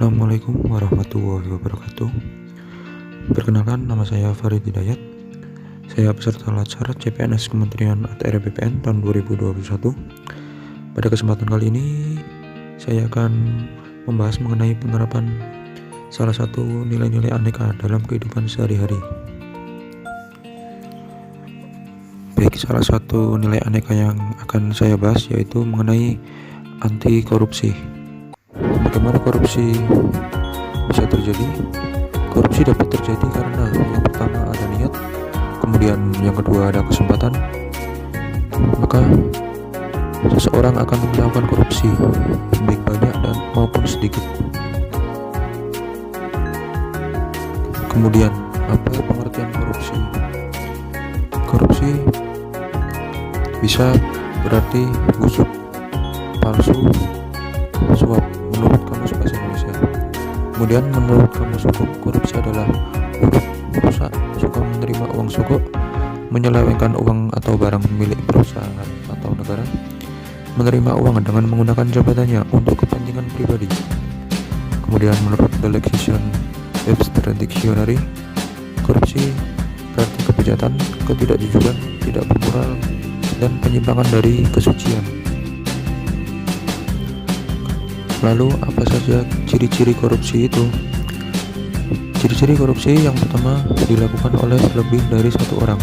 Assalamualaikum warahmatullahi wabarakatuh. Perkenalkan, nama saya Farid Hidayat. Saya peserta latsar CPNS Kementerian ATR BPN tahun 2021. Pada kesempatan kali ini saya akan membahas mengenai penerapan salah satu nilai-nilai aneka dalam kehidupan sehari-hari. Baik, salah satu nilai aneka yang akan saya bahas yaitu mengenai anti korupsi. Bagaimana korupsi bisa terjadi? Korupsi dapat terjadi karena yang pertama ada niat, kemudian yang kedua ada kesempatan. Maka seseorang akan melakukan korupsi, baik banyak dan maupun sedikit. Kemudian, apa pengertian korupsi? Korupsi bisa berarti busuk, palsu, suap menurut Kamus Bahasa Indonesia. Kemudian menurut Kamus Hukum, korupsi adalah huruf rusak, suka menerima uang sogok, menyelewengkan uang atau barang milik perusahaan atau negara, menerima uang dengan menggunakan jabatannya untuk kepentingan pribadi. Kemudian menurut The Lexicon Webster Dictionary, korupsi berarti kebejatan, ketidakjujuran, tidak bermoral, dan penyimpangan dari kesucian. Lalu apa saja ciri-ciri korupsi itu? Ciri-ciri korupsi yang pertama, dilakukan oleh lebih dari satu orang.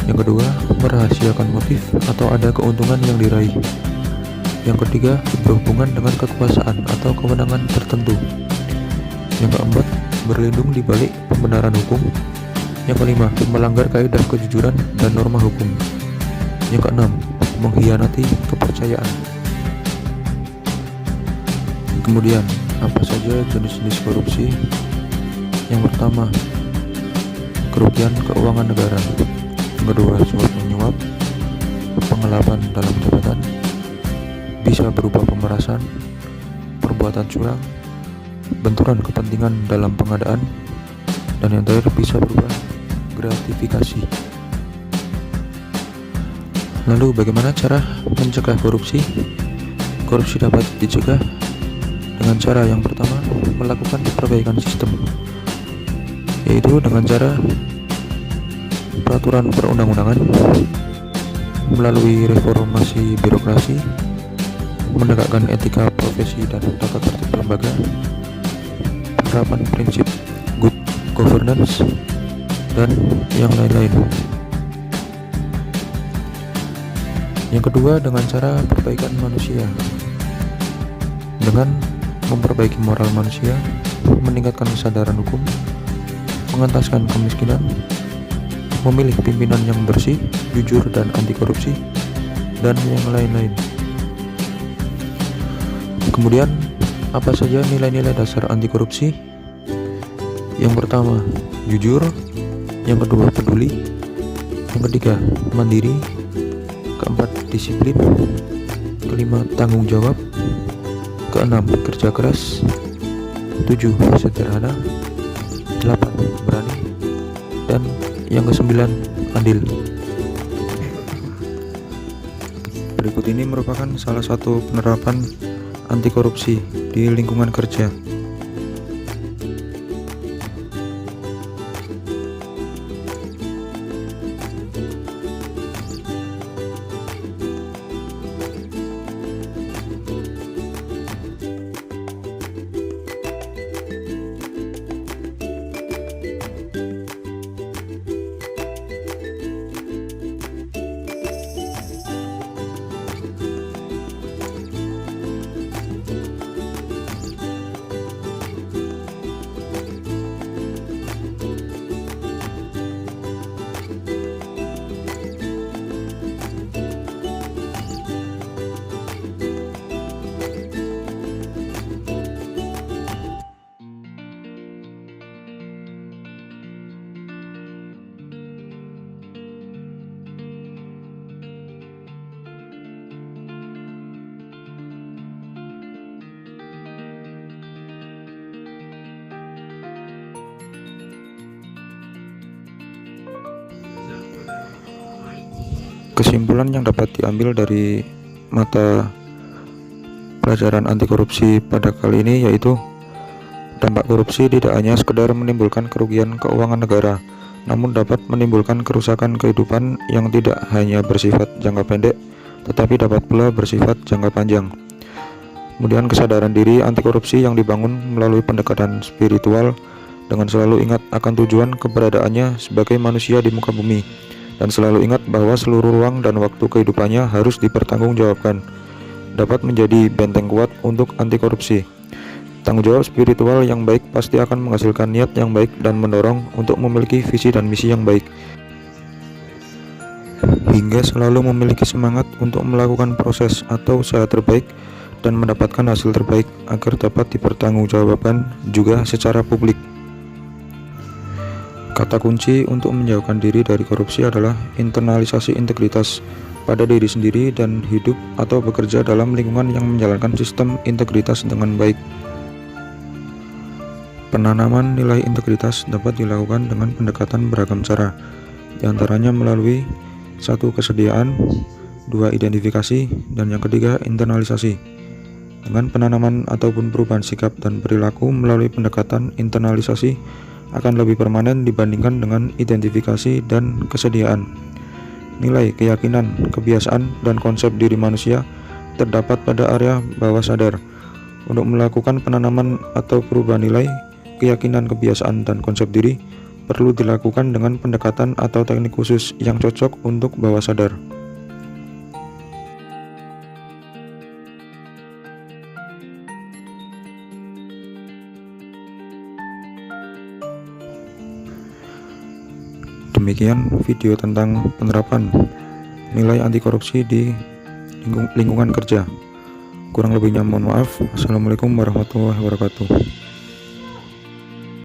Yang kedua, merahasiakan motif atau ada keuntungan yang diraih. Yang ketiga, berhubungan dengan kekuasaan atau kewenangan tertentu. Yang keempat, berlindung di balik pembenaran hukum. Yang kelima, melanggar kaidah kejujuran dan norma hukum. Yang keenam, mengkhianati kepercayaan. Kemudian, apa saja jenis-jenis korupsi? Yang pertama, kerugian keuangan negara. Yang kedua, suap menyuap, penggelapan dalam jabatan, bisa berupa pemerasan, perbuatan curang, benturan kepentingan dalam pengadaan, dan yang terakhir bisa berupa gratifikasi. Lalu bagaimana cara mencegah korupsi? Korupsi dapat dicegah dengan cara yang pertama, melakukan perbaikan sistem, yaitu dengan cara peraturan perundang-undangan, melalui reformasi birokrasi, menegakkan etika profesi dan tata tertib lembaga, penerapan prinsip good governance, dan yang lain-lain. Yang kedua, dengan cara perbaikan manusia, dengan memperbaiki moral manusia, meningkatkan kesadaran hukum, mengentaskan kemiskinan, memilih pimpinan yang bersih, jujur, dan anti korupsi, dan yang lain-lain. Kemudian, apa saja nilai-nilai dasar anti korupsi? Yang pertama, jujur. Yang kedua, peduli. Yang ketiga, mandiri. Keempat, disiplin. Kelima, tanggung jawab. Keenam, kerja keras. 7, sederhana. 8, berani. Dan yang kesembilan, adil. Berikut ini merupakan salah satu penerapan anti korupsi di lingkungan kerja. Kesimpulan yang dapat diambil dari mata pelajaran anti korupsi pada kali ini yaitu Dampak korupsi tidak hanya sekedar menimbulkan kerugian keuangan negara, namun dapat menimbulkan kerusakan kehidupan yang tidak hanya bersifat jangka pendek, tetapi dapat pula bersifat jangka panjang. Kemudian kesadaran diri anti korupsi yang dibangun melalui pendekatan spiritual dengan selalu ingat akan tujuan keberadaannya sebagai manusia di muka bumi, dan selalu ingat bahwa seluruh ruang dan waktu kehidupannya harus dipertanggungjawabkan, dapat menjadi benteng kuat untuk anti korupsi. Tanggung jawab spiritual yang baik pasti akan menghasilkan niat yang baik dan mendorong untuk memiliki visi dan misi yang baik, hingga selalu memiliki semangat untuk melakukan proses atau usaha terbaik dan mendapatkan hasil terbaik agar dapat dipertanggungjawabkan juga secara publik. Kata kunci untuk menjauhkan diri dari korupsi adalah internalisasi integritas pada diri sendiri dan hidup atau bekerja dalam lingkungan yang menjalankan sistem integritas dengan baik. Penanaman nilai integritas dapat dilakukan dengan pendekatan beragam cara, diantaranya melalui 1. Kesediaan, 2. Identifikasi, dan yang ketiga internalisasi. Dengan penanaman ataupun perubahan sikap dan perilaku melalui pendekatan internalisasi akan lebih permanen dibandingkan dengan identifikasi dan kesediaan. Nilai, keyakinan, kebiasaan, dan konsep diri manusia terdapat pada area bawah sadar. Untuk melakukan penanaman atau perubahan nilai, keyakinan, kebiasaan, dan konsep diri perlu dilakukan dengan pendekatan atau teknik khusus yang cocok untuk bawah sadar. Demikian video tentang penerapan nilai anti korupsi di lingkungan kerja. Kurang lebihnya mohon maaf. Assalamualaikum warahmatullahi wabarakatuh.